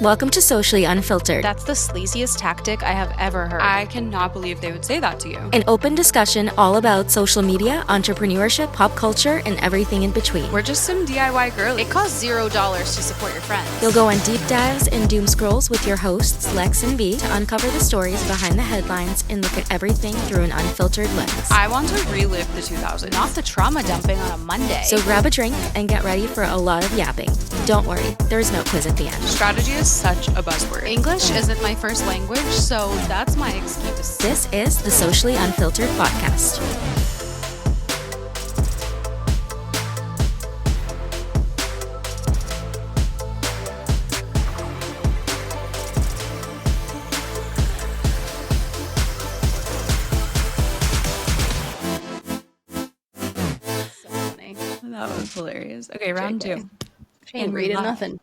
Welcome to Socially Unfiltered, That's the sleaziest tactic I have ever heard. I cannot believe they would say that to you. an open discussion all about social media, entrepreneurship, pop culture, and everything in between. We're just some DIY girlies. It costs $0 to support your friends. You'll go on deep dives and doom scrolls with your hosts, Lex and V, to uncover the stories behind the headlines and look at everything through an unfiltered lens. I want to relive the 2000s. Not the trauma dumping on a Monday. So grab a drink and get ready for a lot of yapping. Don't worry, there's no quiz at the end. Strategy is such a buzzword. English isn't my first language, so that's my excuse. This is the Socially Unfiltered podcast. So funny. That was hilarious. Okay, round JK. two. She ain't reading nothing.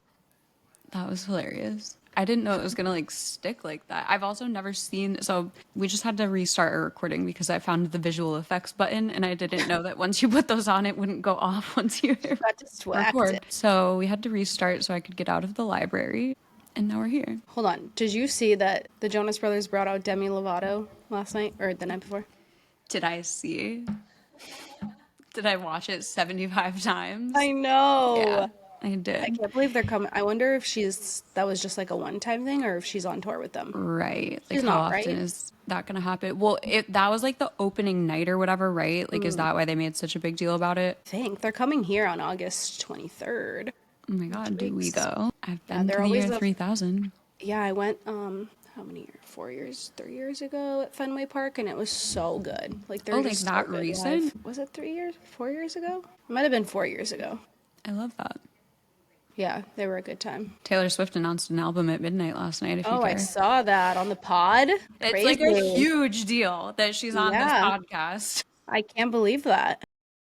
That was hilarious. I didn't know it was gonna stick like that. I've also never seen, so we just had to restart our recording because I found the visual effects button and I didn't know that once you put those on, it wouldn't go off once you Got distracted. record. So we had to restart so I could get out of the library, and now we're here. Hold on. Did you see that the Jonas Brothers brought out Demi Lovato last night or the night before? Did I see? Did I watch it 75 times? I know. Yeah, I did. I can't believe they're coming. I wonder if that was just like a one-time thing or if she's on tour with them. Right. Like She's how not, often right? is that gonna happen? Well, that was like the opening night or whatever, right? Like, is that why they made such a big deal about it? I think they're coming here on August 23rd. Oh my God, do we weeks. though? I've been they're to the always year the- 3000. Yeah, I went how many years? 4 years, 3 years ago at Fenway Park, and it was so good. Like they're Oh, like just that so good recent? live. Was it 3 years? 4 years ago? It might have been 4 years ago. I love that. Yeah, they were a good time. Taylor Swift announced an album at midnight last night, if you Oh, I care. saw that on the pod. It's like a Crazy. huge deal that she's on this Yeah. podcast. I can't believe that.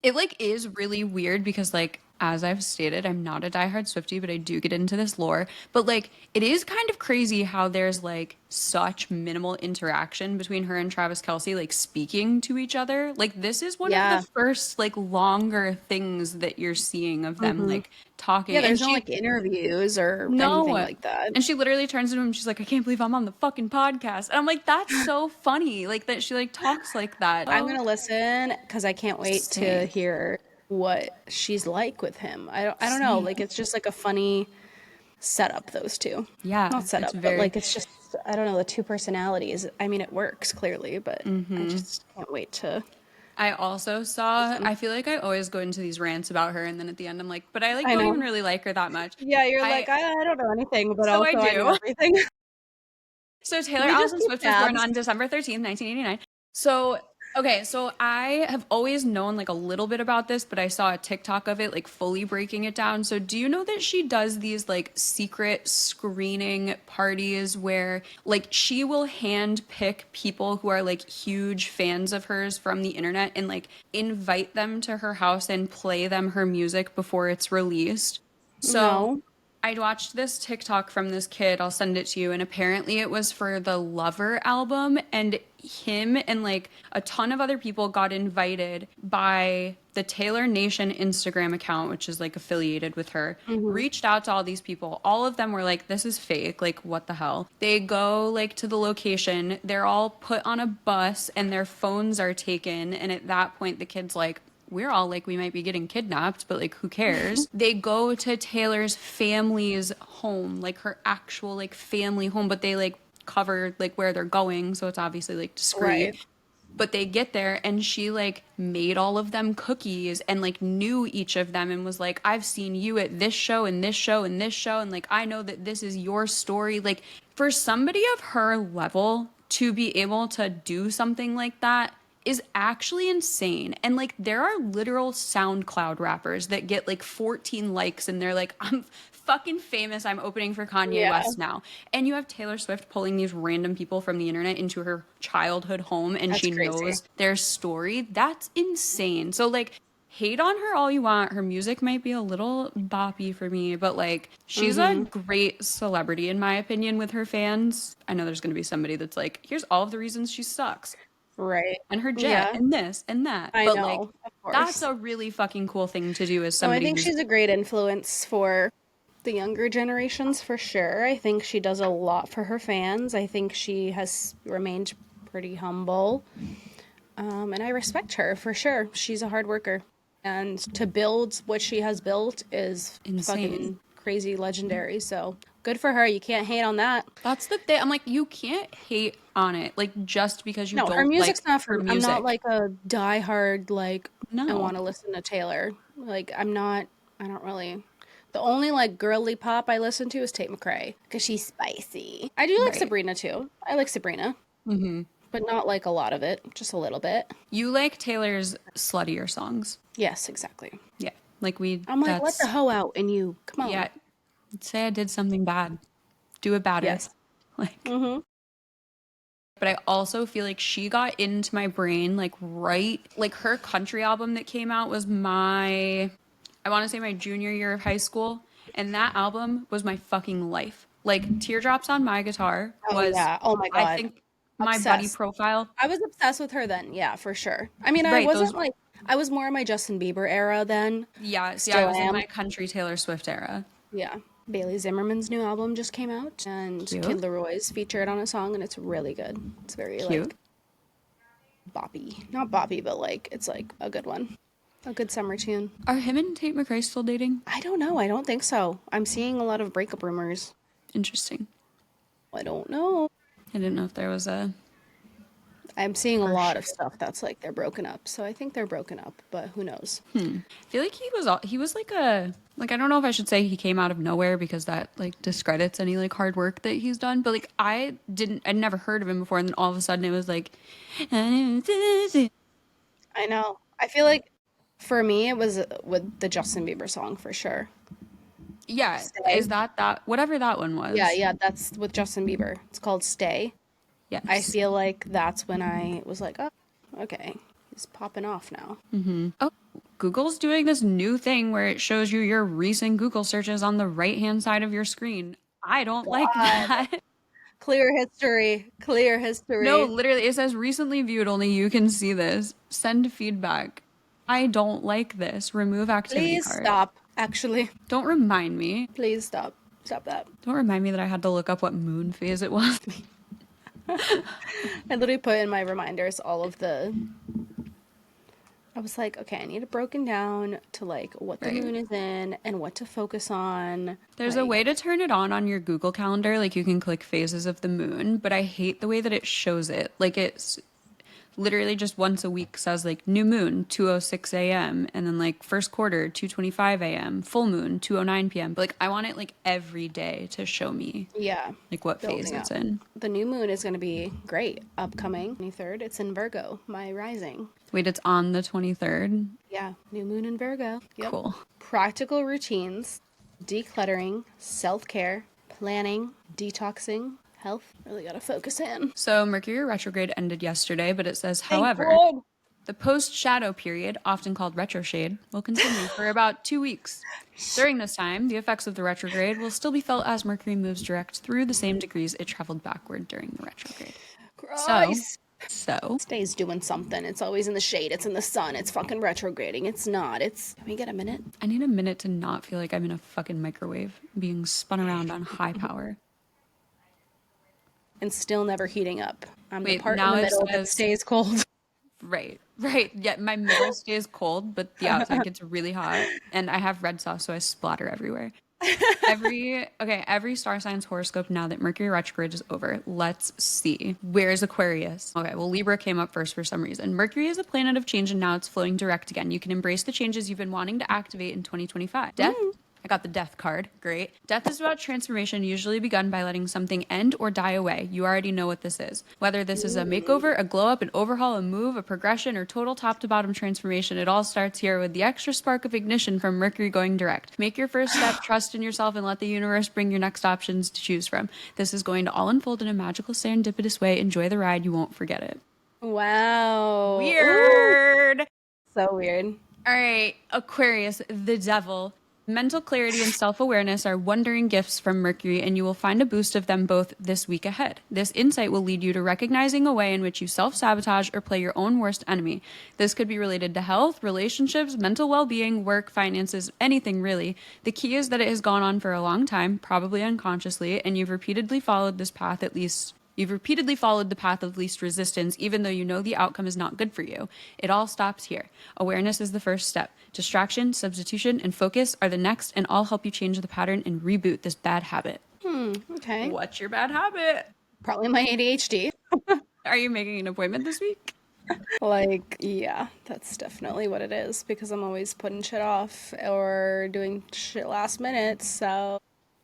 It like is really weird because like as I've stated, I'm not a diehard Swiftie, but I do get into this lore. But like it is kind of crazy how there's like such minimal interaction between her and Travis Kelce, like speaking to each other. Like this is one Yeah. of the first like longer things that you're seeing of them like talking. Yeah, there's and no she, like interviews or no, anything like that. And she literally turns to him and she's like, I can't believe I'm on the fucking podcast. And I'm like, that's so funny. Like that she like talks like that. I'm gonna listen because I can't wait to Same. hear what she's like with him. I don't know. Like it's just like a funny setup. Those two. Yeah, Not setup, it's but very- like it's just I don't know the two personalities. I mean, it works clearly, but I just can't wait to. I also saw, I feel like I always go into these rants about her and then at the end I'm like, but I like I don't know. even really like her that much. Yeah, you're I- like I don't know anything, but So also I I know do. everything. So Taylor We just Allison keep Swift was born tabs. on December 13th, 1989. So, okay, so I have always known like a little bit about this, but I saw a TikTok of it like fully breaking it down. So do you know that she does these like secret screening parties where like she will hand pick people who are like huge fans of hers from the internet and like invite them to her house and play them her music before it's released? So No. I watched this TikTok from this kid. I'll send it to you. And apparently it was for the Lover album. And him and like a ton of other people got invited by the Taylor Nation Instagram account, which is like affiliated with her, reached out to all these people. All of them were like, this is fake. Like, what the hell? They go like to the location. They're all put on a bus and their phones are taken. And at that point, the kid's like, we're all like, we might be getting kidnapped, but like, who cares? They go to Taylor's family's home, like her actual like family home, but they like cover like where they're going. So it's obviously like discreet. Right. But they get there and she like made all of them cookies and like knew each of them and was like, I've seen you at this show and this show and this show. And like, I know that this is your story. Like for somebody of her level to be able to do something like that is actually insane. And like there are literal SoundCloud rappers that get like 14 likes and they're like, I'm fucking famous. I'm opening for Kanye Yeah. West now. And you have Taylor Swift pulling these random people from the internet into her childhood home and That's she crazy. knows their story. That's insane. So like hate on her all you want. Her music might be a little boppy for me, but like she's a great celebrity in my opinion with her fans. I know there's going to be somebody that's like, here's all of the reasons she sucks. Right. And her jet Yeah. and this and that. I but know, like of course. that's a really fucking cool thing to do as So I somebody think who's she's a great influence for The younger generations, for sure. I think she does a lot for her fans. I think she has remained pretty humble. And I respect her, for sure. She's a hard worker. And to build what she has built is Insane. fucking crazy legendary. So good for her. You can't hate on that. That's the thing. I'm like, you can't hate on it, like, just because you No, her don't music's like not for her me. music. I'm not like a diehard, like, I No. want to listen to Taylor. Like, I don't really. The only, like, girly pop I listen to is Tate McRae, because she's spicy. I do like Right. Sabrina, too. I like Sabrina. But not, like, a lot of it. Just a little bit. You like Taylor's sluttier songs. Yes, exactly. Yeah. Like, I'm like, let the hoe out in you. Come on. Yeah. Say I did something bad. Do it badder. Yes. Like, but I also feel like she got into my brain, like, right, like, her country album that came out was I want to say my junior year of high school, and that album was my fucking life. Like, Teardrops on My Guitar Oh, was, yeah. Oh, my God. I think, my buddy Obsessed. profile. I was obsessed with her then. Yeah, for sure. I mean, I Right, wasn't those- like, I was more in my Justin Bieber era then. Yeah, see, I Still was in am. my country Taylor Swift era. Yeah. Bailey Zimmerman's new album just came out, and Cute. Kid Leroy's featured on a song, and it's really good. It's very, Cute. like, boppy. Not boppy, but, like, it's, like, a good one. A good summer tune. Are him and Tate McRae still dating? I don't know. I don't think so. I'm seeing a lot of breakup rumors. Interesting. I don't know. I didn't know if there was a... I'm seeing a lot of stuff that's like they're broken up. So I think they're broken up, but who knows? I feel like he was like a, like, I don't know if I should say he came out of nowhere because that, like, discredits any, like, hard work that he's done, but, like, I'd never heard of him before, and then all of a sudden it was like, I know. I feel like for me it was with the Justin Bieber song for sure. yeah, Stay. is that whatever that one was? Yeah, that's with Justin Bieber. It's called Stay. Yes. I feel like that's when I was like, oh, okay, he's popping off now. Oh, Google's doing this new thing where it shows you your recent Google searches on the right-hand side of your screen. I don't like that. Clear history. Clear history. No, literally, it says recently viewed, only you can see this. Send feedback. I don't like this. Remove activity Please card. stop. Actually, Don't remind me. please stop. Stop that. Don't remind me that I had to look up what moon phase it was. I literally put in my reminders all of the. I was like, okay, I need it broken down to like what the Right. moon is in and what to focus on. There's a Like, way to turn it on your Google Calendar. Like, you can click phases of the moon, but I hate the way that it shows it. Like, it's literally just once a week says, like, new moon, 2:06 a.m., and then, like, first quarter, 2:25 a.m., full moon, 2:09 p.m. But, like, I want it, like, every day to show me, yeah, like, what phase building it's up. in. The new moon is going to be great. Upcoming 23rd. It's in Virgo, my rising. Wait, it's on the 23rd? Yeah, new moon in Virgo. Yep. Cool. Practical routines, decluttering, self-care, planning, detoxing, health. Really got to focus in. So Mercury retrograde ended yesterday, but it says, however, God. the post-shadow period, often called retroshade, will continue for about 2 weeks. During this time, the effects of the retrograde will still be felt as Mercury moves direct through the same degrees it traveled backward during the retrograde. Christ. So, Stay's doing something. It's always in the shade. It's in the sun. It's fucking retrograding. It's not. It's. Can we get a minute? I need a minute to not feel like I'm in a fucking microwave being spun around on high power. And still never heating up. I'm the Wait, part in now the it middle that says- stays cold. Right. Yeah, my middle stays cold, but the outside gets really hot. And I have red sauce, so I splatter everywhere. Every star sign's horoscope now that Mercury retrograde is over. Let's see. Where's Aquarius? Okay, well, Libra came up first for some reason. Mercury is a planet of change, and now it's flowing direct again. You can embrace the changes you've been wanting to activate in 2025. Death. I got the death card. Great. Death is about transformation, usually begun by letting something end or die away. You already know what this is. Whether this is a makeover, a glow up, an overhaul, a move, a progression, or total top to bottom transformation, it all starts here with the extra spark of ignition from Mercury going direct. Make your first step, trust in yourself, and let the universe bring your next options to choose from. This is going to all unfold in a magical, serendipitous way. Enjoy the ride. You won't forget it. Wow. Weird. So weird. All right, Aquarius, the devil. Mental clarity and self-awareness are wondering gifts from Mercury, and you will find a boost of them both this week ahead. This insight will lead you to recognizing a way in which you self-sabotage or play your own worst enemy. This could be related to health, relationships, mental well-being, work, finances, anything really. The key is that it has gone on for a long time, probably unconsciously, and you've repeatedly followed this path at least. You've repeatedly followed the path of least resistance, even though you know the outcome is not good for you. It all stops here. Awareness is the first step. Distraction, substitution, and focus are the next, and all help you change the pattern and reboot this bad habit. Okay. What's your bad habit? Probably my ADHD. Are you making an appointment this week? Like, yeah, that's definitely what it is because I'm always putting shit off or doing shit last minute. So,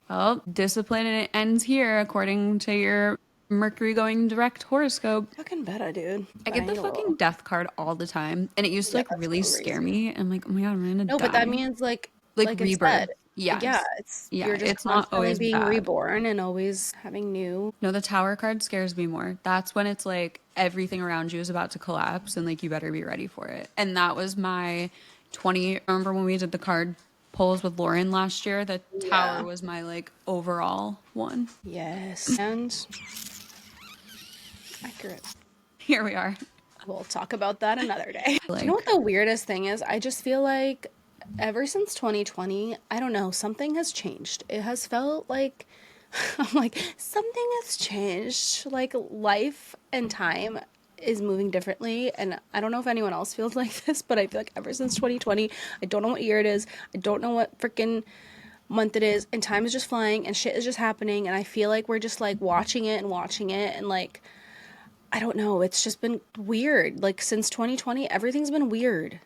Well, discipline and it ends here, according to your Mercury going direct horoscope. fucking better, dude. I get the fucking death card all the time, and it used to Yeah, like that's really crazy. scare me. I'm like, oh my god, I'm gonna No, die. but that means like Like it rebirth. said, Yes. yeah, Yeah, you're just it's not constantly always being bad. reborn and always having new. No, the tower card scares me more. That's when it's like everything around you is about to collapse and like you better be ready for it. And that was my 20. Remember when we did the card pulls with Lauren last year? The tower Yeah. was my like overall one. Yes, and accurate. Here we are. We'll talk about that another day. Like, You know what the weirdest thing is? I just feel like ever since 2020, I don't know, something has changed. It has felt like I'm like something has changed. Like life and time is moving differently, and I don't know if anyone else feels like this, but I feel like ever since 2020, I don't know what year it is. I don't know what freaking month it is, and time is just flying and shit is just happening, and I feel like we're just like watching it and like I don't know, it's just been weird. Like since 2020, everything's been weird.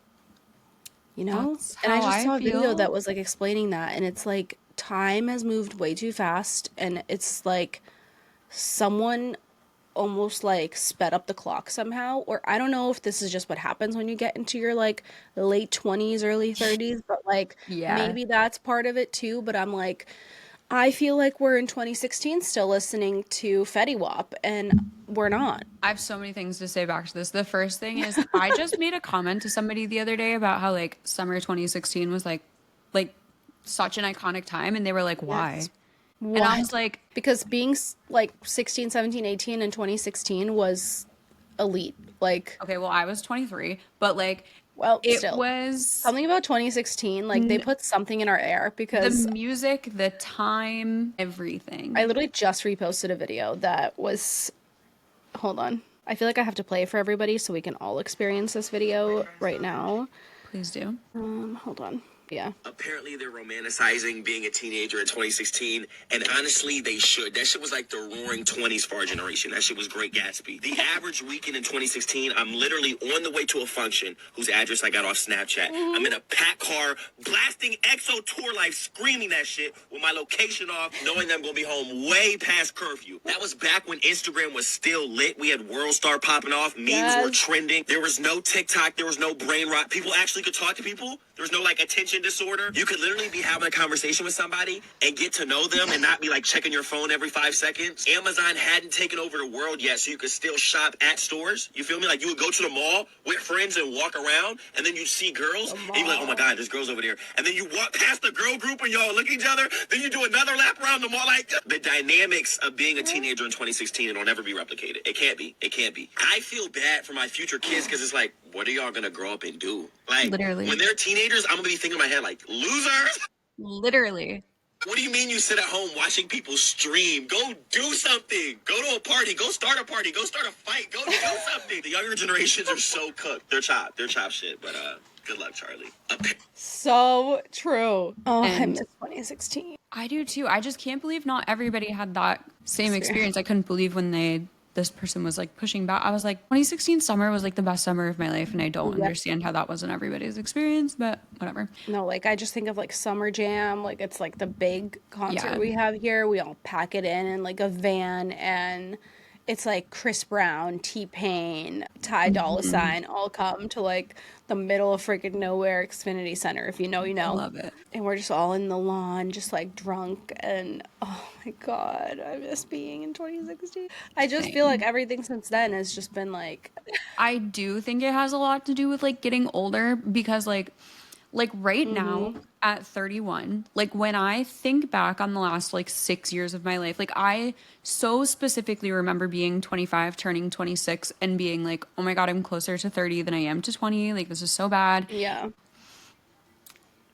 You know? that's And I how just I saw a video feel. that was like explaining that, and it's like time has moved way too fast, and it's like someone almost like sped up the clock somehow, or I don't know if this is just what happens when you get into your like late 20s, early 30s, but like Yeah. maybe that's part of it too, but I'm like I feel like we're in 2016 still listening to Fetty Wap, and we're not. I have so many things to say back to this. The first thing is I just made a comment to somebody the other day about how like summer 2016 was like such an iconic time, and they were like, why? Yes. And I was What? like, Because being like 16, 17, 18 in 2016 was elite. Like, okay, well, I was 23, but like well, it still. was Something about 2016, like they put something in our air the because music, the time, everything. I literally just reposted a video that was, hold on. I feel like I have to play it for everybody so we can all experience this video right now. Please do. Hold on. Yeah. Apparently, they're romanticizing being a teenager in 2016, and honestly, they should. That shit was like the roaring 20s for our generation. That shit was Great Gatsby. The average weekend in 2016, I'm literally on the way to a function whose address I got off Snapchat. I'm in a packed car, blasting EXO Tour Life, screaming that shit with my location off, knowing that I'm gonna be home way past curfew. That was back when Instagram was still lit. We had World Star popping off, memes Yes. were trending. There was no TikTok, there was no brain rot. People actually could talk to people. There was no like attention disorder. You could literally be having a conversation with somebody and get to know them and not be like checking your phone every 5 seconds. Amazon hadn't taken over the world yet, so you could still shop at stores. You feel me? Like you would go to the mall with friends and walk around, and then you'd see girls, and you'd be like, oh my God, there's girls over there. And then you walk past the girl group and y'all look at each other. Then you do another lap around the mall. Like the dynamics of being a teenager in 2016, it'll never be replicated. It can't be. It can't be. I feel bad for my future kids because it's like, what are y'all gonna grow up and do? Like, Literally. when they're teenagers, I'm gonna be thinking in my head like, losers. Literally. What do you mean you sit at home watching people stream? Go do something. Go to a party. Go start a party. Go start a fight. Go do something. The younger generations are so cooked. They're chopped. They're chopped shit. But good luck, Charlie. So true. Oh, I And- miss 2016. I do too. I just can't believe not everybody had that same experience. I couldn't believe when this person was like pushing back. I was like, 2016 summer was like the best summer of my life, and I don't Yep. understand how that wasn't everybody's experience, but whatever. No, like I just think of like Summer Jam, like it's like the big concert Yeah. we have here. We all pack it in like a van, and it's like Chris Brown, T-Pain, Ty Dolla Mm-hmm. Sign all come to like the middle of freaking nowhere Xfinity Center, if you know, you I know. love it. And we're just all in the lawn, just like drunk, and oh my God, I miss being in 2016. I just feel like everything since then has just been like, I do think it has a lot to do with like getting older because like Like right now at 31, like when I think back on the last like 6 years of my life, like I so specifically remember being 25, turning 26 and being like, oh my God, I'm closer to 30 than I am to 20. Like this is so bad. Yeah.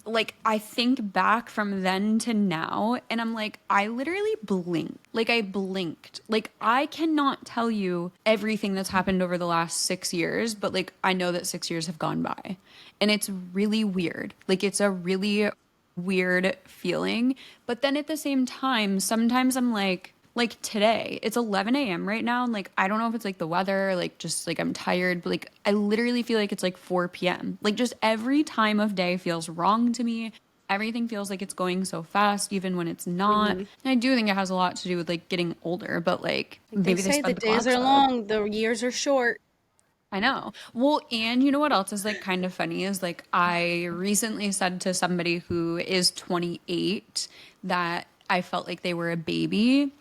Like I think back from then to now and I'm like, I literally blinked. Like I blinked. Like I cannot tell you everything that's happened over the last 6 years, but like I know that 6 years have gone by. And it's really weird. Like it's a really weird feeling. But then at the same time, sometimes I'm like today, it's 11 a.m. right now. And like, I don't know if it's like the weather, like just like I'm tired, but like I literally feel like it's like 4 p.m. Like just every time of day feels wrong to me. Everything feels like it's going so fast, even when it's not. And I do think it has a lot to do with like getting older, but like They maybe they say the sped the days clocks are up. long, the years are short. I know. Well, and you know what else is like kind of funny is like I recently said to somebody who is 28 that I felt like they were a baby.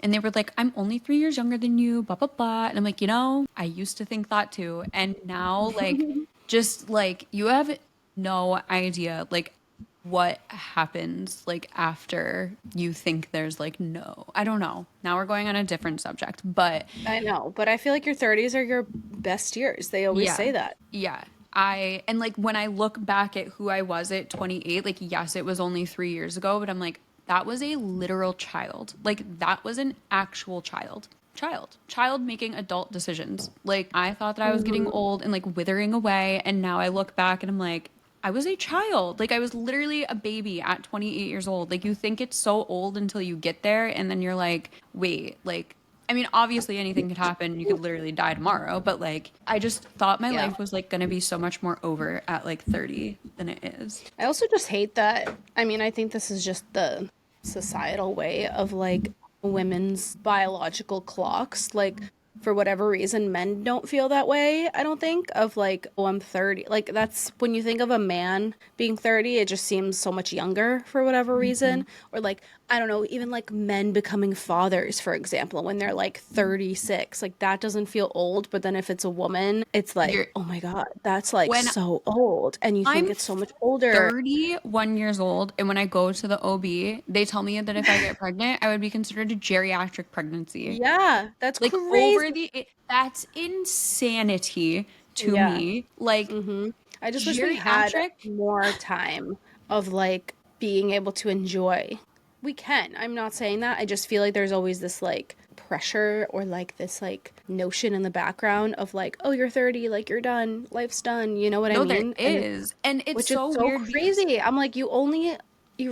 And they were like, I'm only 3 years younger than you, blah, blah, blah. And I'm like, you know, I used to think that too. And now, like, just like, you have no idea, like, what happens, like, after you think there's, like, no. I don't know. Now we're going on a different subject. But I know, but I feel like your 30s are your best years. They always yeah. say that. Yeah. And like, when I look back at who I was at 28, like, yes, it was only 3 years ago, but I'm like, that was a literal child. Like that was an actual child making adult decisions. Like I thought that I was getting old and like withering away. And now I look back and I'm like, I was a child. Like I was literally a baby at 28 years old. Like you think it's so old until you get there. And then you're like, wait, like, I mean, obviously anything could happen. You could literally die tomorrow. But like, I just thought my Yeah. life was like going to be so much more over at like 30 than it is. I also just hate that. I mean, I think this is just the societal way of like women's biological clocks. Like, for whatever reason, men don't feel that way, I don't think, of like, oh, I'm 30. Like, that's when you think of a man being 30, it just seems so much younger for whatever reason. Or like, I don't know, even like men becoming fathers, for example, when they're like 36. Like, that doesn't feel old. But then if it's a woman, it's like, You're- oh my God, that's like When so old. And you think I'm it's so much older. 31 years old, and when I go to the OB, they tell me that if I get pregnant, I would be considered a geriatric pregnancy. Yeah, that's Like crazy. that's insanity to Yeah. me. Like I just wish we had geriatric. more time of like being able to enjoy. We can. I'm not saying that. I just feel like there's always this like pressure or like this like notion in the background of like, oh, you're 30, like you're done, life's done. You know what No, I there mean? is, and it's Which so is so weird because crazy. I'm like, you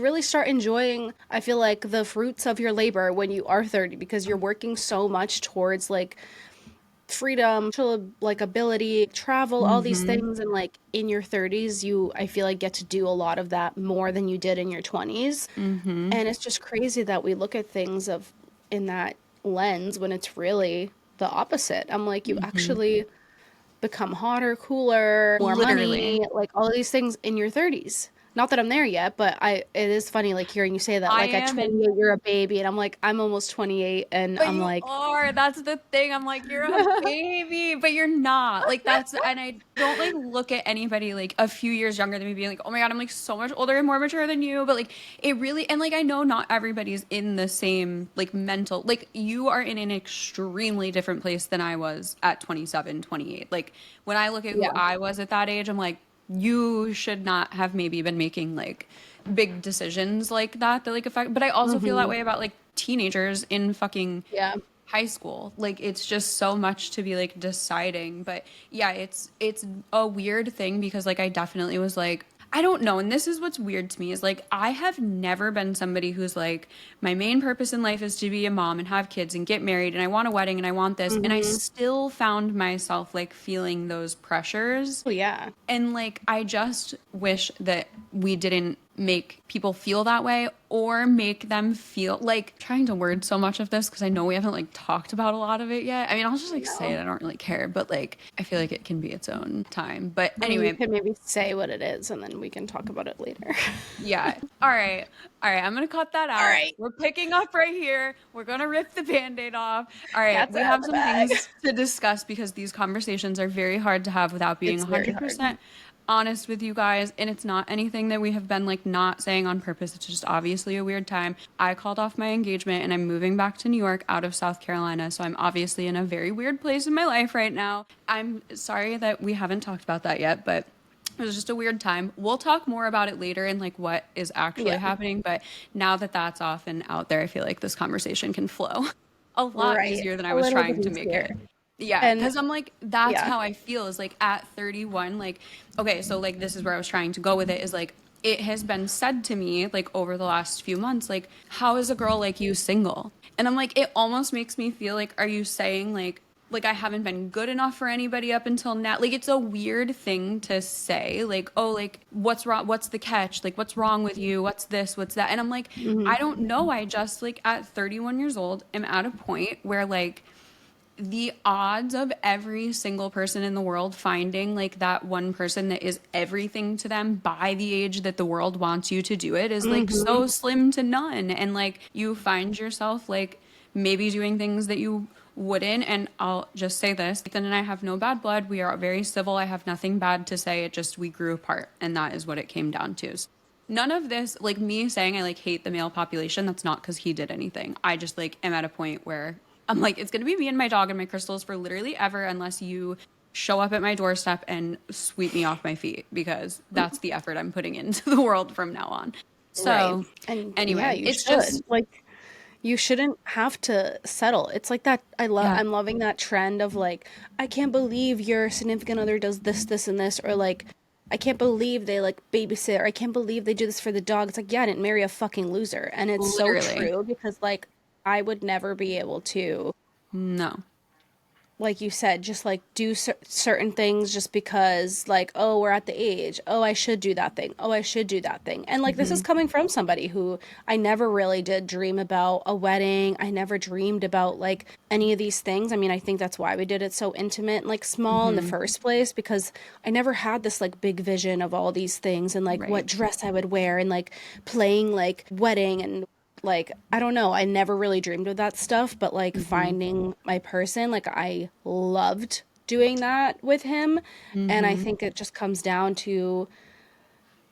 really start enjoying, I feel like, the fruits of your labor when you are 30 because you're working so much towards like freedom, like ability, travel, all these things. And like in your 30s, I feel like get to do a lot of that more than you did in your 20s. And it's just crazy that we look at things in that lens when it's really the opposite. I'm like, you actually become hotter, cooler, more literally, money, like all of these things in your 30s. Not that I'm there yet, but it is funny like hearing you say that. I Like at am in. 28 you're a baby and I'm like I'm almost 28 and But I'm you like are. That's the thing. I'm like, you're a baby, but you're not. Like and I don't like look at anybody like a few years younger than me being like, oh my God, I'm like so much older and more mature than you. But like it really, and like I know not everybody's in the same like mental, like you are in an extremely different place than I was at 27, 28. Like when I look at who yeah. I was at that age, I'm like, you should not have maybe been making like big decisions like that like affect, but I also feel that way about like teenagers in fucking Yeah. high school. Like it's just so much to be like deciding. But yeah, it's a weird thing because like I definitely was like, I don't know. And this is what's weird to me is like I have never been somebody who's like, my main purpose in life is to be a mom and have kids and get married and I want a wedding and I want this. And I still found myself like feeling those pressures. Oh yeah. And like I just wish that we didn't make people feel that way or make them feel like trying to word so much of this because I know we haven't like talked about a lot of it yet. I mean, I'll just like say it. I don't really care, but like I feel like it can be its own time. But I mean, anyway, you could maybe say what it is and then we can talk about it later. yeah. All right. I'm gonna cut that out. All right. We're picking up right here. We're gonna rip the Band-Aid off. All right. Cat's We out have of the some bag. things to discuss because these conversations are very hard to have without being It's very hard. 100% honest with you guys, and it's not anything that we have been like not saying on purpose. It's just obviously a weird time. I called off my engagement and I'm moving back to New York out of South Carolina, so I'm obviously in a very weird place in my life right now. I'm sorry that we haven't talked about that yet, but it was just a weird time. We'll talk more about it later and like what is actually Yeah. happening, but now that that's off and out there, I feel like this conversation can flow a lot Right. easier than I A was little bit trying to make easier. it. Yeah, And because I'm like, that's yeah. how I feel is like at 31, like, okay, so like this is where I was trying to go with it is like, it has been said to me like over the last few months, like, how is a girl like you single? And I'm like, it almost makes me feel like, are you saying like I haven't been good enough for anybody up until now? Like it's a weird thing to say, like, oh, like what's wrong? What's the catch? Like what's wrong with you? What's this? What's that? And I'm like, I don't know. I just like at 31 years old am at a point where like the odds of every single person in the world finding like that one person that is everything to them by the age that the world wants you to do it is like so slim to none. And like you find yourself like maybe doing things that you wouldn't. And I'll just say this, Ethan and I have no bad blood. We are very civil. I have nothing bad to say. It just we grew apart, and that is what it came down to. None of this, like me saying I like hate the male population, that's not because he did anything. I just like am at a point where I'm like, it's gonna be me and my dog and my crystals for literally ever unless you show up at my doorstep and sweep me off my feet, because that's the effort I'm putting into the world from now on. Right. So And yeah, anyway, you it's should. just Like you shouldn't have to settle. It's like that yeah. I'm loving that trend of like, I can't believe your significant other does this, this, and this, or like I can't believe they like babysit, or I can't believe they do this for the dog. It's like, yeah, I didn't marry a fucking loser. And it's so Literally. true because like I would never be able to, No. like you said, just like do certain things just because, like, oh, we're at the age. Oh, I should do that thing. Oh, I should do that thing. And like, this is coming from somebody who I never really did dream about a wedding. I never dreamed about like any of these things. I mean, I think that's why we did it so intimate and like small in the first place, because I never had this like big vision of all these things and like what Right. dress I would wear and like playing like wedding and like I don't know, I never really dreamed of that stuff, but like finding my person, like I loved doing that with him. And I think it just comes down to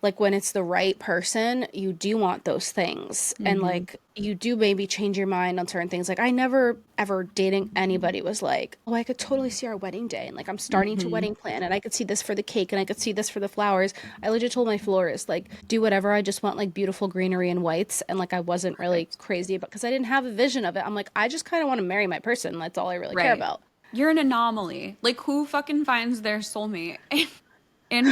like when it's the right person, you do want those things. And like you do maybe change your mind on certain things. Like I never ever dating anybody was like, "Oh, I could totally see our wedding day." And like I'm starting to wedding plan and I could see this for the cake and I could see this for the flowers. I legit told my florist like, "Do whatever. I just want like beautiful greenery and whites." And like I wasn't really crazy about because I didn't have a vision of it. I'm like, "I just kind of want to marry my person. That's all I really care Right. about." You're an anomaly. Like who fucking finds their soulmate in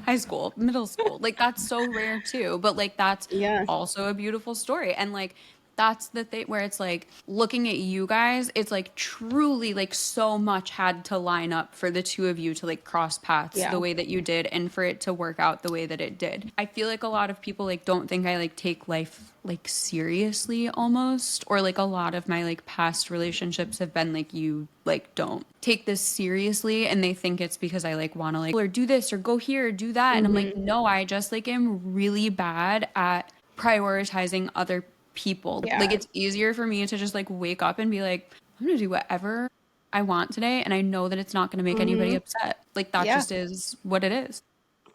high school, middle school? Like that's so rare too. But like that's Yeah. also a beautiful story. And like that's the thing where it's like looking at you guys, it's like truly like so much had to line up for the two of you to like cross paths Yeah. the way that you did and for it to work out the way that it did. I feel like a lot of people like don't think I like take life like seriously almost, or like a lot of my like past relationships have been like you like don't take this seriously, and they think it's because I like want to like or do this or go here or do that, and I'm like no, I just like am really bad at prioritizing other people. Like Yeah. it's easier for me to just like wake up and be like, I'm gonna do whatever I want today, and I know that it's not gonna make anybody upset. Like that Yeah. just is what it is.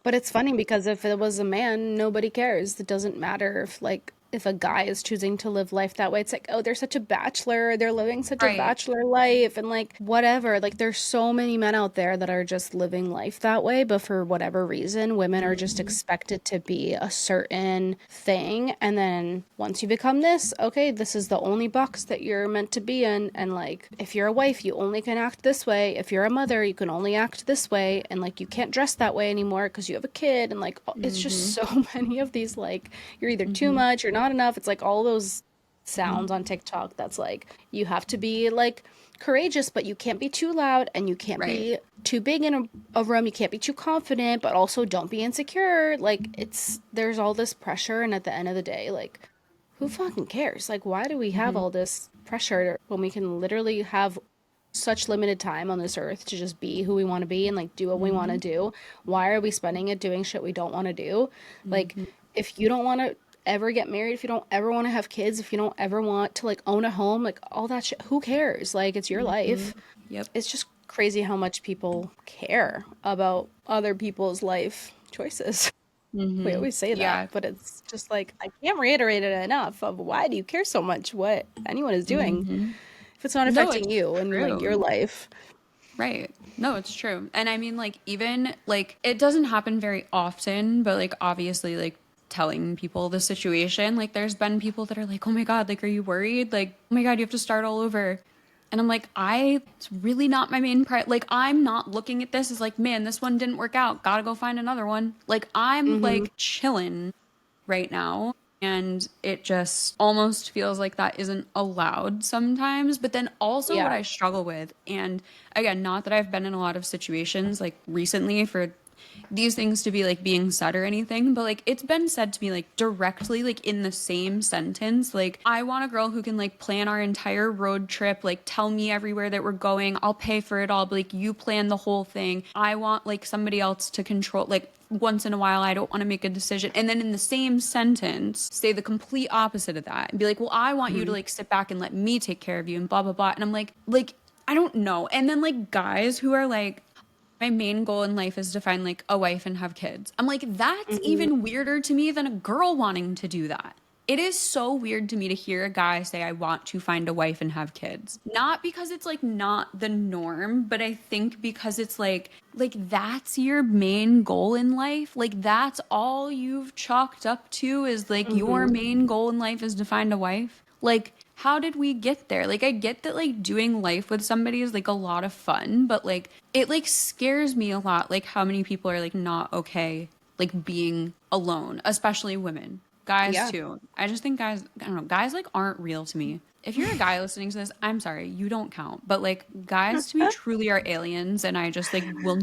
But it's funny because if it was a man, nobody cares. It doesn't matter if like if a guy is choosing to live life that way. It's like, oh, they're such a bachelor. They're living such a Right. bachelor life and like whatever. Like there's so many men out there that are just living life that way, but for whatever reason, women are just expected to be a certain thing. And then once you become this, okay, this is the only box that you're meant to be in. And like if you're a wife, you only can act this way. If you're a mother, you can only act this way. And like you can't dress that way anymore because you have a kid. And like it's just so many of these like you're either too much or not enough. It's like all those sounds on TikTok that's like you have to be like courageous, but you can't be too loud and you can't Right. be too big in a room. You can't be too confident, but also don't be insecure. Like it's there's all this pressure, and at the end of the day, like who fucking cares? Like why do we have all this pressure when we can literally have such limited time on this earth to just be who we want to be and like do what we want to do? Why are we spending it doing shit we don't want to do? Like if you don't want to ever get married, if you don't ever want to have kids, if you don't ever want to like own a home, like all that shit, who cares? Like it's your life. Yep. It's just crazy how much people care about other people's life choices. We always say Yeah. that, but it's just like, I can't reiterate it enough of why do you care so much what anyone is doing if it's not No, affecting it's you and like your true. life. Right. No, it's true. And I mean, like, even like it doesn't happen very often, but like obviously, like telling people the situation, like there's been people that are like, oh my God, like, are you worried? Like, oh my God, you have to start all over. And I'm like, it's really not my main priority. Like, I'm not looking at this as like, man, this one didn't work out. Gotta go find another one. Like, I'm like chilling right now. And it just almost feels like that isn't allowed sometimes. But then also, what Yeah. I struggle with, and again, not that I've been in a lot of situations like recently for these things to be like being said or anything, but like it's been said to me like directly, like in the same sentence. Like, I want a girl who can like plan our entire road trip, like tell me everywhere that we're going. I'll pay for it all, but like you plan the whole thing. I want like somebody else to control, like once in a while, I don't want to make a decision. And then in the same sentence, say the complete opposite of that and be like, well, I want you to like sit back and let me take care of you and blah, blah, blah. And I'm like, I don't know. And then like guys who are like, my main goal in life is to find like a wife and have kids. I'm like, that's even weirder to me than a girl wanting to do that. It is so weird to me to hear a guy say, I want to find a wife and have kids. Not because it's like not the norm, but I think because it's like that's your main goal in life. Like that's all you've chalked up to is like your main goal in life is to find a wife. Like, how did we get there? Like, I get that like doing life with somebody is like a lot of fun, but like it like scares me a lot like how many people are like not okay like being alone, especially women. Guys Yeah. too. I just think guys, I don't know, guys like aren't real to me. If you're a guy listening to this, I'm sorry, you don't count. But like guys to me truly are aliens and I just like I'll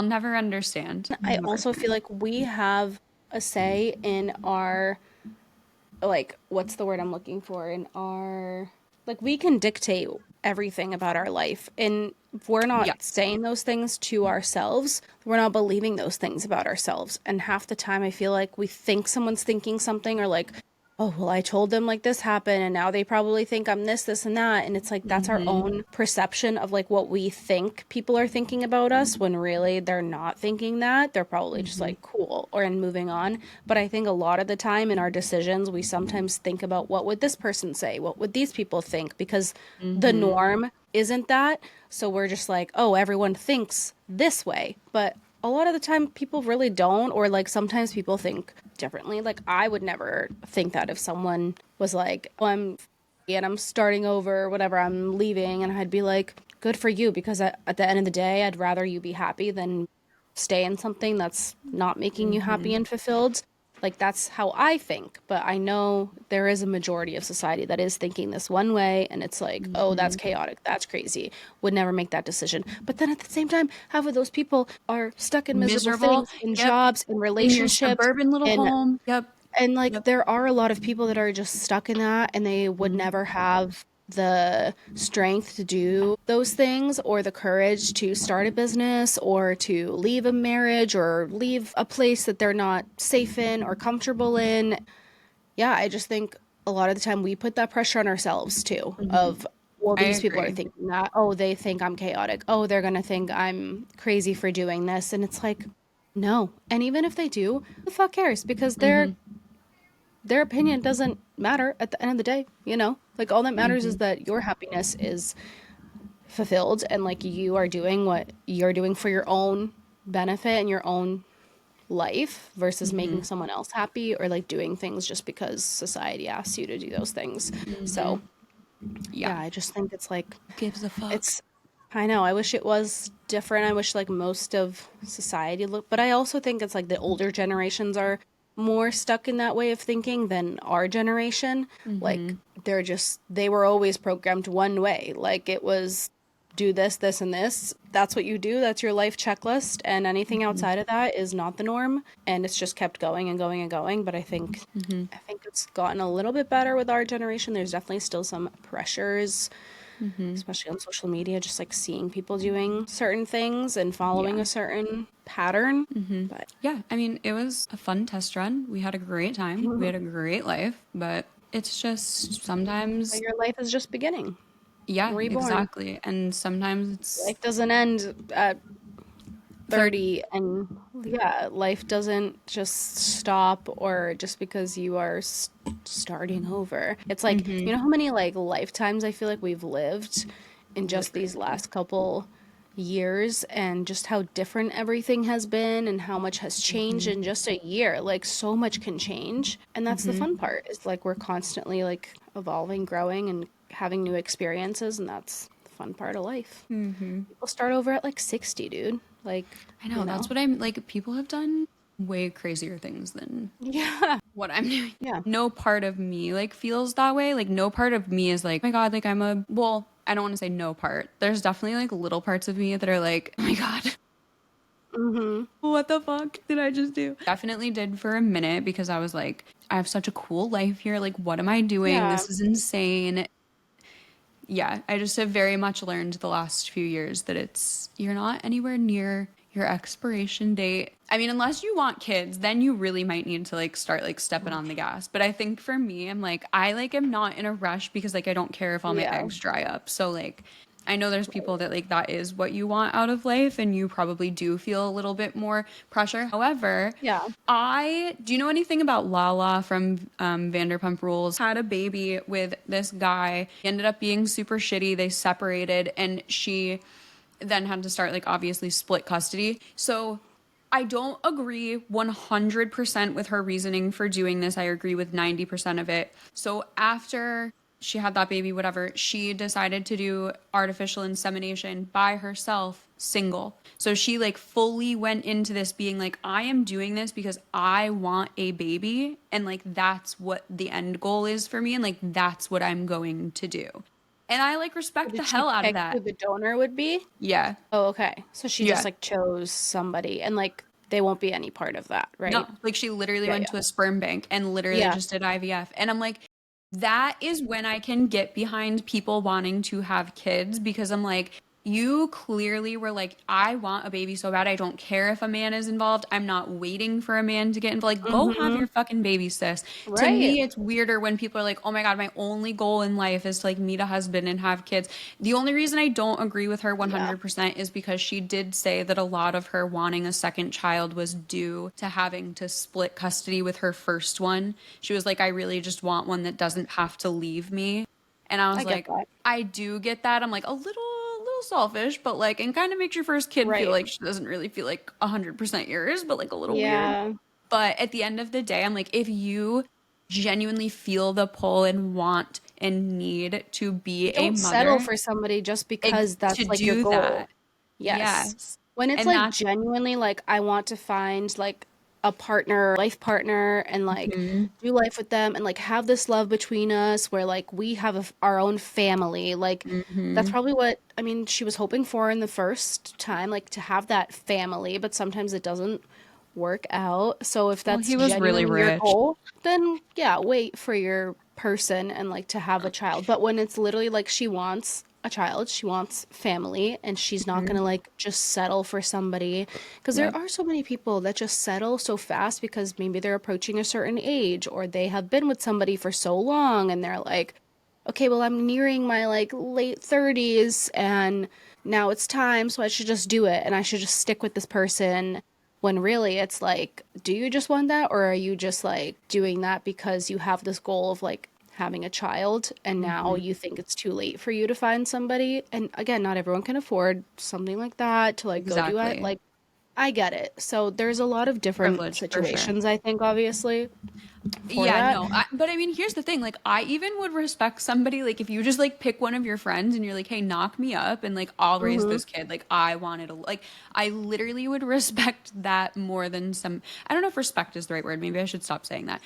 never understand. I Never. also feel like we have a say in our, like, what's the word I'm looking for? In our, like, we can dictate everything about our life. And if we're not Yes. saying those things to ourselves, we're not believing those things about ourselves. And half the time, I feel like we think someone's thinking something, or like, oh, well, I told them like this happened and now they probably think I'm this, and that. And it's like that's our own perception of like what we think people are thinking about us when really they're not thinking that. They're probably just like, cool, or and moving on. But I think a lot of the time in our decisions, we sometimes think about what would this person say? What would these people think? Because the norm isn't that. So we're just like, oh, everyone thinks this way. But a lot of the time people really don't, or like sometimes people think differently. Like I would never think that if someone was like, oh, and I'm starting over, or whatever, I'm leaving, and I'd be like, good for you, because at the end of the day, I'd rather you be happy than stay in something that's not making you happy and fulfilled. Like that's how I think, but I know there is a majority of society that is thinking this one way, and it's like, oh, that's chaotic, that's crazy, would never make that decision. But then at the same time, half of those people are stuck in miserable Miserable. things, in Yep. jobs, in In your relationships, suburban little and home. Yep. like Yep. there are a lot of people that are just stuck in that, and they would never have the strength to do those things, or the courage to start a business, or to leave a marriage, or leave a place that they're not safe in or comfortable in. Yeah, I just think a lot of the time we put that pressure on ourselves too, of, well, I these people are agree. thinking that, oh, they think I'm chaotic, oh, they're gonna think I'm crazy for doing this, and it's like, no. And even if they do, who the fuck cares? Because their opinion doesn't matter at the end of the day, you know? Like all that matters is that your happiness is fulfilled, and like you are doing what you're doing for your own benefit and your own life, versus making someone else happy, or like doing things just because society asks you to do those things. So, Yeah. yeah, I just think it's like, Gives a fuck. it's, I know, I wish it was different. I wish like most of society looked, but I also think it's like the older generations are more stuck in that way of thinking than our generation. Like they were always programmed one way. Like it was, do this, this, and this. That's what you do. That's your life checklist. And anything outside of that is not the norm. And it's just kept going and going and going. But I think it's gotten a little bit better with our generation. There's definitely still some pressures, especially on social media, just like seeing people doing certain things and following Yeah. a certain pattern. But Yeah. I mean, it was a fun test run. We had a great time. We had a great life, but it's just sometimes your life is just beginning. Yeah, reborn. exactly. And sometimes it's Life doesn't end at 30, and yeah, life doesn't just stop or just because you are starting over. It's like, you know how many like lifetimes I feel like we've lived in just these literally. last couple years, and just how different everything has been and how much has changed in just a year. Like so much can change, and that's the fun part. Is like we're constantly like evolving, growing, and having new experiences, and that's the fun part of life. People start over at like 60, dude. Like, I know, that's what I'm like. People have done way crazier things than Yeah. what I'm doing. Yeah. No part of me like feels that way. Like no part of me is like, oh my God, like well, I don't want to say no part. There's definitely like little parts of me that are like, oh my God, what the fuck did I just do? Definitely did for a minute because I was like, I have such a cool life here. Like, what am I doing? Yeah. This is insane. Yeah, I just have very much learned the last few years that you're not anywhere near your expiration date. I mean, unless you want kids, then you really might need to like start like stepping on the gas. But I think for me, I'm like, I like am not in a rush because like I don't care if all my Yeah. eggs dry up. So like I know there's people that like that is what you want out of life and you probably do feel a little bit more pressure. However, Yeah. do you know anything about Lala from Vanderpump Rules? Had a baby with this guy. He ended up being super shitty. They separated and she then had to start like obviously split custody. So I don't agree 100% with her reasoning for doing this. I agree with 90% of it. So after she had that baby, whatever, she decided to do artificial insemination by herself, single. So she like fully went into this being like, I am doing this because I want a baby. And like, that's what the end goal is for me. And like, that's what I'm going to do. And I like respect the Did she hell out of pick who that. the donor would be? Yeah. Oh, okay. So she just Yeah. like chose somebody, and like they won't be any part of that, No, right? like she literally Yeah, went yeah. to a sperm bank and literally Yeah. just did IVF. And I'm like, that is when I can get behind people wanting to have kids because I'm like, you clearly were like, I want a baby so bad. I don't care if a man is involved. I'm not waiting for a man to get involved. Like, go have Mm-hmm. your fucking baby, sis. To Right. me, it's weirder when people are like, oh my God, my only goal in life is to like meet a husband and have kids. The only reason I don't agree with her Yeah. 100% is because she did say that a lot of her wanting a second child was due to having to split custody with her first one. She was like, I really just want one that doesn't have to leave me. And I I was get like, that. I do get that. I'm like a little selfish, but like, and kind of makes your first kid feel Right. like she doesn't really feel like 100% yours, but like a little weird. Yeah. But at the end of the day, I'm like, if you genuinely feel the pull and want and need to be You a don't settle mother, for somebody just because to that's like your do goal. that, Yes. yes. When it's And like that's genuinely like I want to find like a partner, life partner, and like do life with them and like have this love between us where like we have our own family. Like that's probably what I mean she was hoping for in the first time, like to have that family, but sometimes it doesn't work out. So if well, that's he was really genuinely your rich. goal, then yeah, wait for your person and like to have a child. But when it's literally like she wants a child, she wants family, and she's not gonna like just settle for somebody because there Yep. are so many people that just settle so fast because maybe they're approaching a certain age or they have been with somebody for so long and they're like, okay, well, I'm nearing my like late 30s and now it's time, so I should just do it and I should just stick with this person. When really it's like, do you just want that, or are you just like doing that because you have this goal of like having a child and now you think it's too late for you to find somebody? And again, not everyone can afford something like that to like go do it. Exactly. Like, I get it. So there's a lot of different Privilege for sure. situations, I think, obviously, for Yeah, that. no. But I mean, here's the thing. Like, I even would respect somebody, like, if you just, like, pick one of your friends and you're like, hey, knock me up and, like, I'll raise Mm-hmm. this kid. Like, I wanted to, like, I literally would respect that more than I don't know if respect is the right word. Maybe I should stop saying that.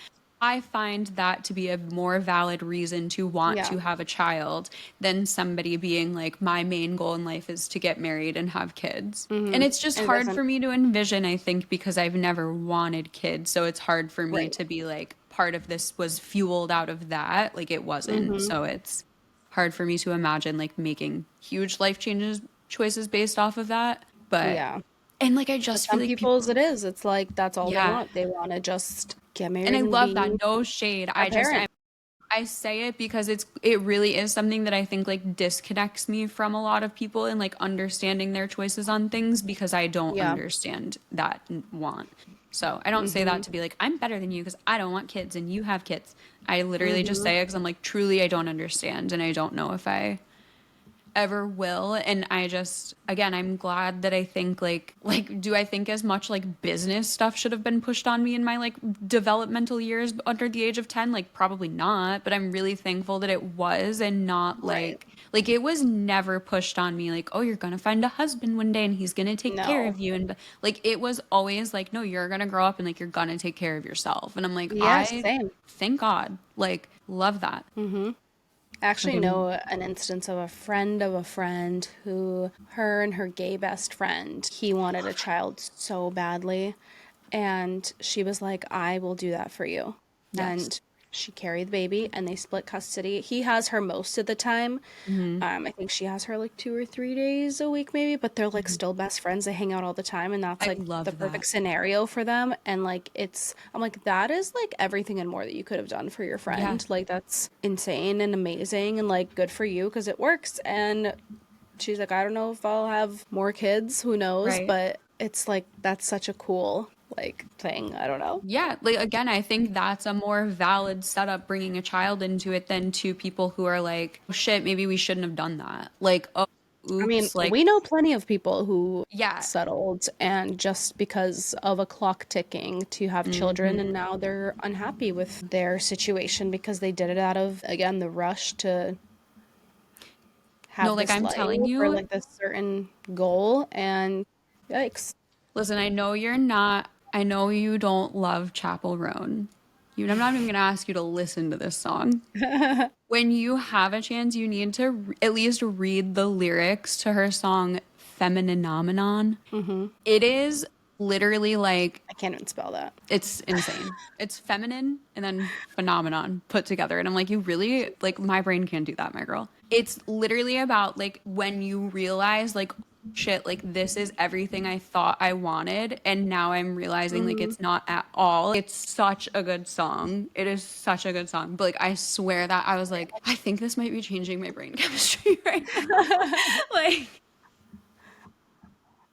I find that to be a more valid reason to want Yeah. to have a child than somebody being like, my main goal in life is to get married and have kids. And Mm-hmm. it's just And it hard doesn't, for me to envision, I think, because I've never wanted kids. So it's hard for me right. to be like, part of this was fueled out of that. Like it wasn't. Mm-hmm. So it's hard for me to imagine like making huge life changes, choices based off of that. But, Yeah. and like, I For just feel some like people, people, as it is, it's like that's all they yeah. want. They want to just get And I married and love be that. No shade. a I'm parent. I say it because it really is something that I think like disconnects me from a lot of people and like understanding their choices on things because I don't Yeah. understand that want. So I don't say that to be like, I'm better than you because I don't want kids and you have kids. I literally just say it because I'm like, truly, I don't understand and I don't know if I ever will. And I just, again, I'm glad that I think like do I think as much like business stuff should have been pushed on me in my like developmental years under the age of 10? Like probably not, but I'm really thankful that it was and not Right. like it was never pushed on me like, oh, you're gonna find a husband one day and he's gonna take care No. of you. And like it was always like, no, you're gonna grow up and like you're gonna take care of yourself. And I'm like, Yeah, I same. thank God, like love that. I actually Like, I mean, know an instance of a friend who, her and her gay best friend, he wanted a child so badly. And she was like, I will do that for you. yes. And she carried the baby and they split custody. He has her most of the time. I think she has her like 2 or 3 days a week maybe, but they're like still best friends. They hang out all the time and that's I like the love perfect that. scenario for them. And like I'm like, that is like everything and more that you could have done for your Yeah. friend. Like that's insane and amazing and like good for you because it works. And she's like, I don't know if I'll have more kids, who knows, Right. but it's like that's such a cool like thing. I don't know. Yeah, like again, I think that's a more valid setup bringing a child into it than two people who are like, oh, shit, maybe we shouldn't have done that. Like, oh, I mean, oops, like, we know plenty of people who yeah, settled and just because of a clock ticking to have children and now they're unhappy with their situation because they did it out of again the rush to no, have like this I'm life telling or you, like this certain goal and yikes. listen, I know you're not, I know you don't love Chapel Roan. I'm not even gonna ask you to listen to this song. When you have a chance, you need to at least read the lyrics to her song Femininomenon. It is literally like I can't even spell that. it's insane. It's feminine and then phenomenon put together. And I'm like, you really, like, my brain can't do that, my girl. It's literally about, like, when you realize, like, shit, like, this is everything I thought I wanted. And now I'm realizing, like, it's not at all. It's such a good song. It is such a good song. But, like, I swear that I was like, I think this might be changing my brain chemistry right now. Like,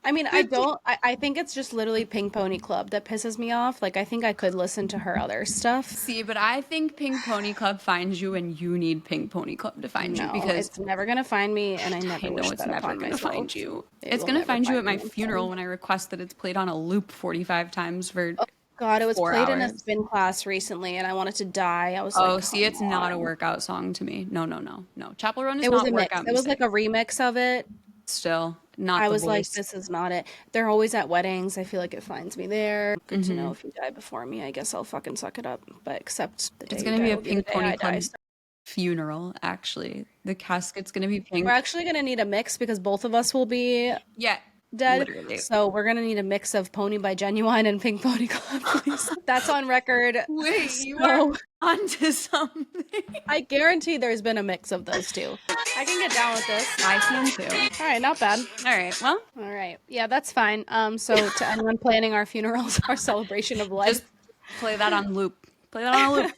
I mean, I think it's just literally Pink Pony Club that pisses me off. Like, I think I could listen to her other stuff. see, but I think Pink Pony Club finds you and you need Pink Pony Club to find you No, because it's never gonna find me, and I I never know wish it's that never upon gonna find myself. you. It It's will gonna never find you find at my me. I'm sorry. funeral when I request that it's played on a loop 45 times for God, it was 4 played in a hours. spin class recently, and I wanted to die. I was like, Oh, see, come it's not a on. workout song to me. No, no, no, no. Chapel Run is It was not a mix. workout It was like music. a remix of it. Still, not I the was like, voice. this is not it. They're always at weddings. I feel like it finds me there. Good to know if you die before me. I guess I'll fucking suck it up. But except the It's day you gonna die be a will be the Pink day Pony I die. Club So funeral, actually. The casket's gonna be we're pink. actually gonna need a mix because both of us will be Yeah, dead. literally. So we're gonna need a mix of Pony by Genuine and Pink Pony Club, please. That's on record. Wait, you are So onto something. I guarantee there's been a mix of those two. I can get down with this. I can too. All right, not bad. All right, well, All right. Yeah, that's fine. So to anyone planning our funerals, our celebration of life, just play that on loop. Play that on a loop.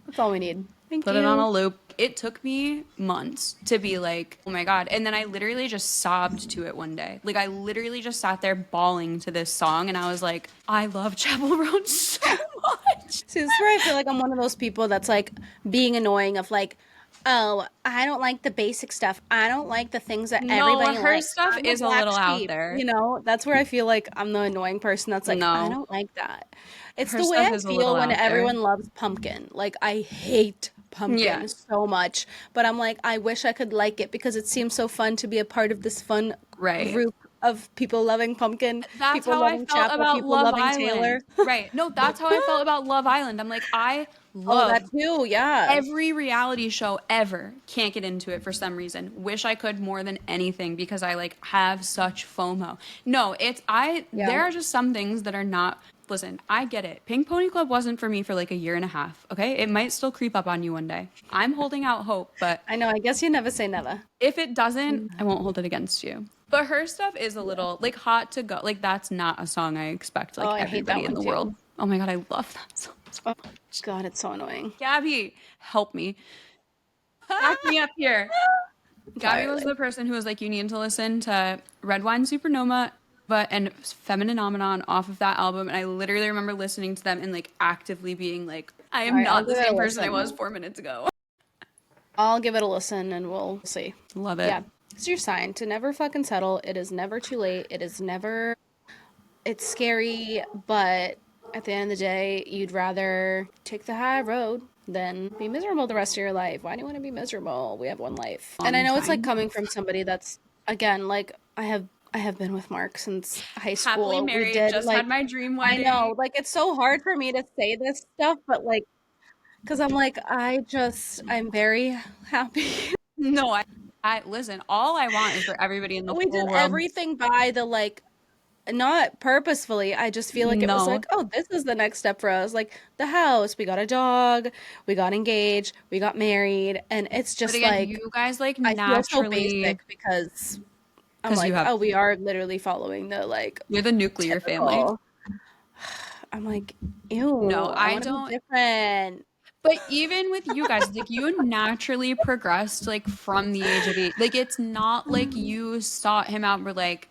that's all we need. Thank Put it on you. a loop. It took me months to be like, oh my God. And then I literally just sobbed to it one day. Like, I literally just sat there bawling to this song. And I was like, I love Chapel Roan so much. See, this is where I feel like I'm one of those people that's like being annoying of like, oh, I don't like the basic stuff. I don't like the things that No, everybody her likes. stuff I'm the is a black little out sheep. there. You know, that's where I feel like I'm the annoying person that's like, I No, don't like that. It's her the way stuff I is a feel little when out there. everyone loves pumpkin. Like, I hate Yeah, pumpkin so much, but I'm like, I wish I could like it because it seems so fun to be a part of this fun right. group of people loving pumpkin, That's people how I loving felt Chapel, about people Love loving Taylor. Island. Right. No, that's how I felt about Love Island. I'm like, I Oh, love that too, yeah. every reality show ever. Can't get into it for some reason. Wish I could more than anything because I like have such FOMO. No, Yeah. there are just some things that are not. Listen, I get it. Pink Pony Club wasn't for me for like a year and a half, okay? It might still creep up on you one day. I'm holding out hope, but I know, I guess you never say never. if it doesn't, I won't hold it against you. But her stuff is a little like hot to go. Like that's not a song I expect Oh, like I hate that everybody in one the too. world. Oh my God, I love that song Oh, God, it's so annoying. Gabby, help me. Back me up here. Gabby was Entirely. the person who was like, you need to listen to Red Wine Supernova and Feminine Nomenon off of that album. And I literally remember listening to them and like actively being like, I All am right, I'll not the give it a same person I listen. was 4 minutes ago. I'll give it a listen and we'll see. Love it. Yeah. It's your sign to never fucking settle. It is never too late. It is never. It's scary, but at the end of the day, you'd rather take the high road than be miserable the rest of your life. Why do you want to be miserable? We have one life. And I Long know it's like time. coming from somebody that's, again, like I have been with Mark since high Happily school. We married, did just like had my dream I wedding. know, like it's so hard for me to say this stuff, but like because I'm like I'm very happy. No, I listen, all I want is for everybody in the We did whole world. everything by the like not purposefully. I just feel like it was No. like, oh, this is the next step for us. Like the house, we got a dog, we got engaged, we got married, and it's But just again, like you guys like I feel so naturally, basic because I'm because you like, have, oh, we are literally following the like you're the nuclear family. typical. I'm like, ew, No, I I want to be don't. different. But even with you guys, like you naturally progressed like from the age of 8. Like it's not like you sought him out and were like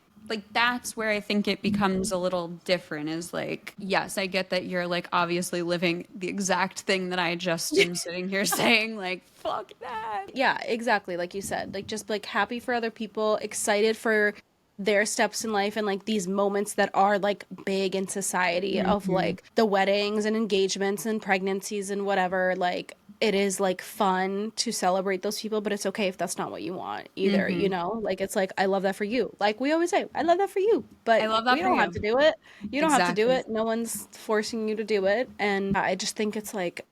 that's where I think it becomes a little different is like, yes, I get that you're like obviously living the exact thing that I just am sitting here saying, like, fuck that. Yeah, exactly. Like you said, like just like happy for other people, excited for their steps in life and like these moments that are like big in society of like the weddings and engagements and pregnancies and whatever. Like it is like fun to celebrate those people, but it's okay if that's not what you want either, you know? Like it's like I love that for you. Like we always say, I love that for you, I but love that we for don't have you. to do it. You don't have to do Exactly. it. No one's forcing you to do it. And I just think it's like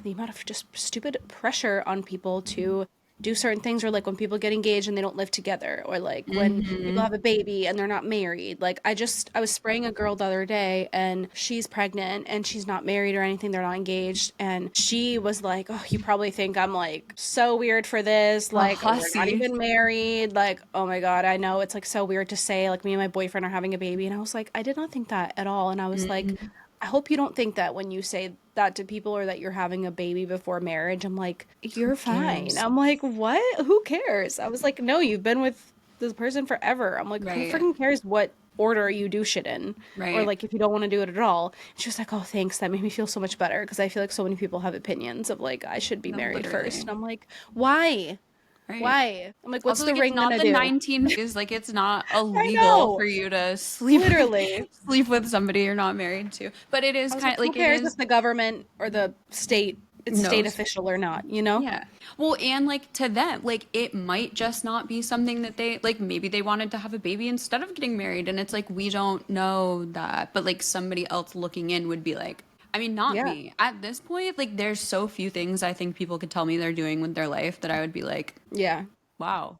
the amount of just stupid pressure on people to do certain things or like when people get engaged and they don't live together or like when people have a baby and they're not married. Like I was spraying a girl the other day and she's pregnant and she's not married or anything, they're not engaged, and she was like, oh, you probably think I'm like so weird for this, A like we're not hussy. even married, like oh my God, I know it's like so weird to say like me and my boyfriend are having a baby. And I was like, I did not think that at all. And I was like, I hope you don't think that when you say that to people or that you're having a baby before marriage. I'm like, you're fine. Cares. I'm like, what? Who cares? I was like, no, you've been with this person forever. I'm like, who Right. freaking cares what order you do shit in? Or Right. like if you don't want to do it at all. She was like, oh, thanks. That made me feel so much better because I feel like so many people have opinions of like, I should be No, married first. literally. And I'm like, why? Right. Why? I'm like, what's Also, the like it's ring not gonna the do? 1950s. Like it's not I illegal know. for you to sleep Literally. sleep with somebody you're not married to. But it is I was kind like, of who like it cares if is the government or the state, it's state knows. official or not, you know? Yeah. Well, and like to them, like it might just not be something that they like. Maybe they wanted to have a baby instead of getting married, and it's like we don't know that. But like somebody else looking in would be like, I mean, not Yeah. me. At this point, like there's so few things I think people could tell me they're doing with their life that I would be like, Yeah. wow.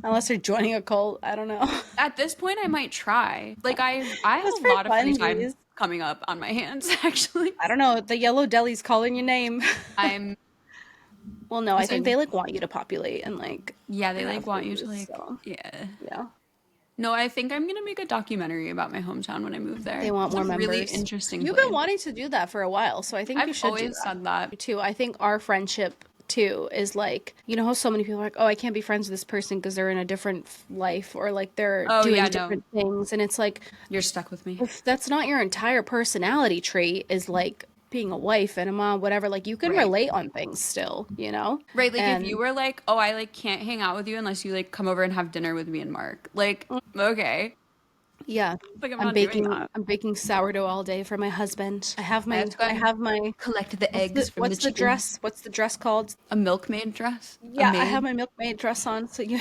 Unless they're joining a cult. I don't know. At this point, I might try. Like I have Just a for lot of free time funsies. coming up on my hands. Actually, I don't know. The yellow deli's calling your name. I'm. Well, no, I'm I think saying, they like want you to populate and like yeah, they like have want you to babies. like, So yeah. yeah, No, I think I'm gonna make a documentary about my hometown when I move they there. want It's a more really members. interesting You've been place. wanting to do that for a while, so I think you I've should do always that said that. too. I think our friendship too is like, you know how so many people are like, oh, I can't be friends with this person because they're in a different life or like they're Oh doing yeah, no, different things, and it's like you're stuck with me. if that's not your entire personality trait is like being a wife and a mom, whatever, like you can Right. relate on things still, you know? Right, like if you And were like, "Oh, I like can't hang out with you unless you like come over and have dinner with me and Mark." Like, okay. yeah, Like I'm not doing that. I'm baking sourdough all day for my husband. I have to go I and have my collect the eggs from the what's the chicken. dress? What's the dress called? A milkmaid dress? A Yeah, I have maid? my milkmaid dress on, so you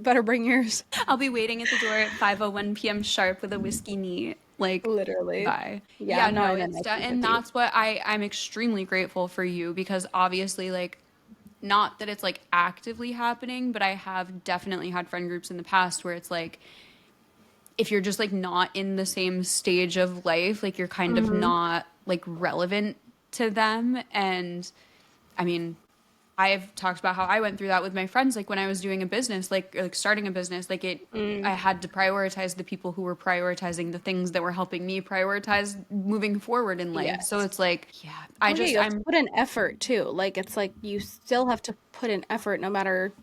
better bring yours. I'll be waiting at the door at 5:01 p.m. sharp with a whiskey neat. Like, Literally. bye. Yeah, Yeah, no, no, I'm in it's my and 250. that's what I'm extremely grateful for you because obviously, like, not that it's like actively happening, but I have definitely had friend groups in the past where it's like if you're just like not in the same stage of life, like you're kind of Hmm. not like relevant to them. And I mean, I've talked about how I went through that with my friends, like when I was doing a business, like starting a business, I had to prioritize the people who were prioritizing the things that were helping me prioritize moving forward in life. So Yes. it's like, yeah, You have to put in effort too. Like it's like you still have to put in effort no matter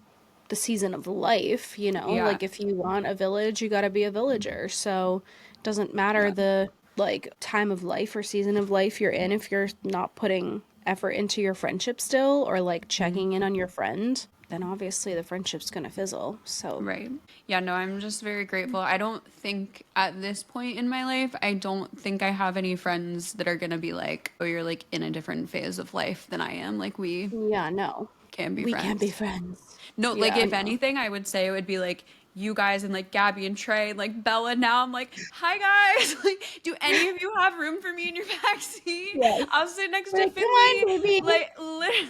the season of life, you know? Yeah. Like if you want a village, you got to be a villager. So it doesn't matter the like time of life or season of life you're in if you're not putting effort into your friendship still or like checking in on your friend, then obviously the friendship's going to fizzle. So Right. Yeah, no, I'm just very grateful. I don't think at this point in my life, I don't think I have any friends that are going to be like, oh, you're like in a different phase of life than I am. Like we yeah, no. can be We friends. can't be friends. No, like Yeah, if no. anything, I would say it would be like you guys and like Gabby and Trey, and, like Bella. Now I'm like, hi guys. Like, do any of you have room for me in your backseat? Yes. I'll sit next We're to like, come on, Finley. baby. Like, literally,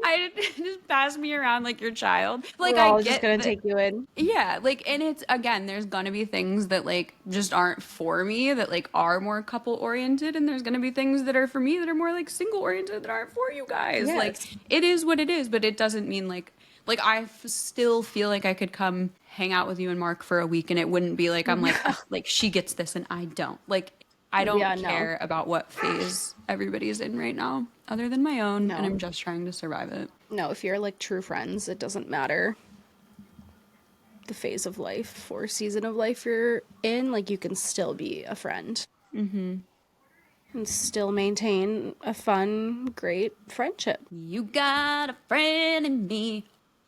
I just pass me around like your child. Like We're I all just get going to that. take you in. Yeah, like, and it's again, there's gonna be things that like just aren't for me that like are more couple oriented, and there's gonna be things that are for me that are more like single oriented that aren't for you guys. Like, Yes. it is what it is, but it doesn't mean like still feel like I could come hang out with you and Mark for a week, and it wouldn't be like I'm like, ugh, like she gets this and I don't. Like, I don't Yeah, no. care about what phase everybody's in right now, other than my own, and No. I'm just trying to survive it. No, if you're like true friends, it doesn't matter the phase of life or season of life you're in, like you can still be a friend. Mm-hmm. And still maintain a fun, great friendship. You got a friend in me.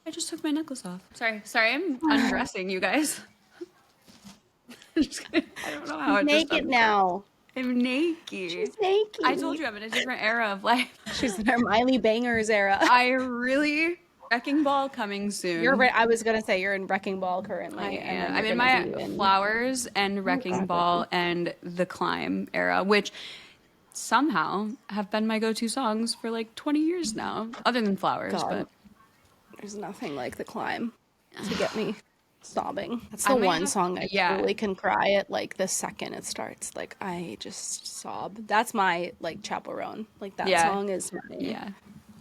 I just took my necklace off. Sorry, I'm undressing you guys. I don't know how it just Naked now. I'm naked. She's naked. I told you I'm in a different era of life. She's in her Miley Bangers era. I really wrecking ball coming soon. I was gonna say you're in Wrecking Ball currently. I and am. then I'm you're in gonna my be in- flowers and wrecking ball and the climb era, which somehow have been my go-to songs for like 20 years now, other than flowers. God. But There's nothing like The Climb to get me sobbing. That's I the might one have- song I yeah. totally can cry at like the second it starts. Like I just sob. That's my like chaperone. Like that Yeah. song is my, yeah.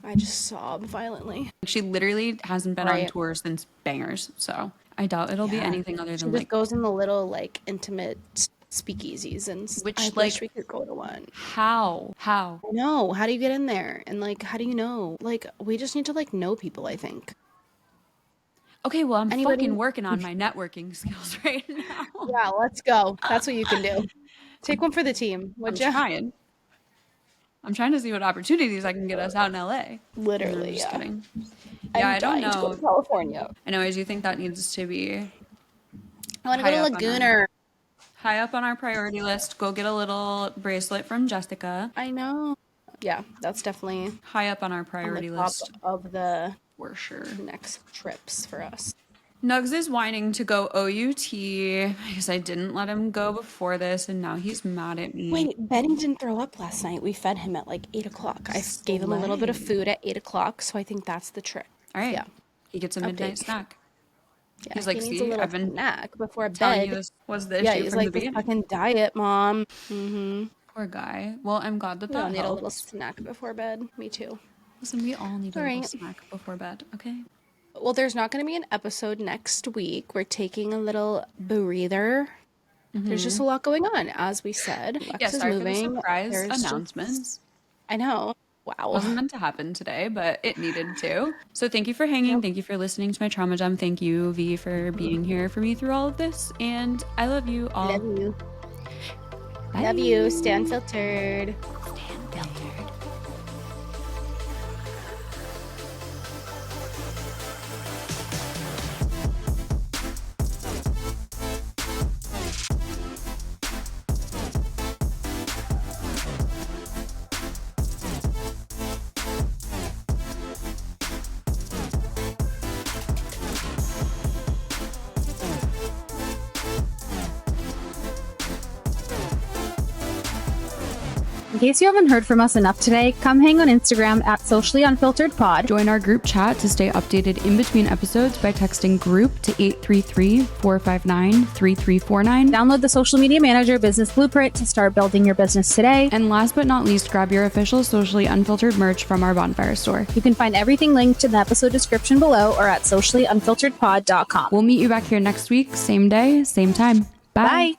I just sob violently. She literally hasn't been on Right. tour since Bangers, so I doubt it'll be Yeah. anything other She than just like goes in the little like intimate speakeasies and Which, I like- wish we could go to one. how. No, how do you get in there? And like how do you know? Like we just need to like know people, I think. Okay, well I'm Anybody- fucking working on my networking skills right now. Yeah, let's go. That's what you can do. Take one for the team, I'm would you? trying. I'm trying to see what opportunities I can get us out in LA. Literally, I'm just yeah. kidding. I'm Yeah, I don't dying to go to know. California. I know. I do think that needs to be I want to high go up to on Lagooner. high up on our priority list. Go get a little bracelet from Jessica. I know. Yeah, that's definitely High up on our on priority the top list of the for sure. next trips for us. Nugs is whining to go OUT because I didn't let him go before this, and now he's mad at me. Wait, Benny didn't throw up last night. We fed him at like 8 o'clock. I gave him a little bit of food at 8 o'clock, so I think that's the trick. All right. Yeah. He gets a midnight Update. snack. Yeah, He's like, he needs "See, a little I've been snack before telling bed. you this was the Yeah, issue he's from like the the beginning." fucking diet, mom. Poor guy. Well, I'm glad that We all that need a little helps. snack before bed. Me too. Listen, we all need a All little right. snack before bed, okay? Well, there's not going to be an episode next week. We're taking a little breather. There's just a lot going on, as we said. Lex Yeah, is sorry moving. for the surprise There's just- announcements. I know. Wow. Wasn't meant to happen today, but it needed to. So thank you for hanging. Thank you for listening to my trauma dump. Thank you, V, for being here for me through all of this. And I love you all. Love you. Bye. Love you. Stay unfiltered. Stay unfiltered. case you haven't heard from us enough today, come hang on Instagram at Socially Unfiltered Pod. Join our group chat to stay updated in between episodes by texting group to 833-459-3349. Download the Social Media Manager Business Blueprint to start building your business today. And last but not least, grab your official Socially Unfiltered merch from our Bonfire store. You can find everything linked in the episode description below or at sociallyunfilteredpod.com. We'll meet you back here next week, same day, same time. Bye. Bye.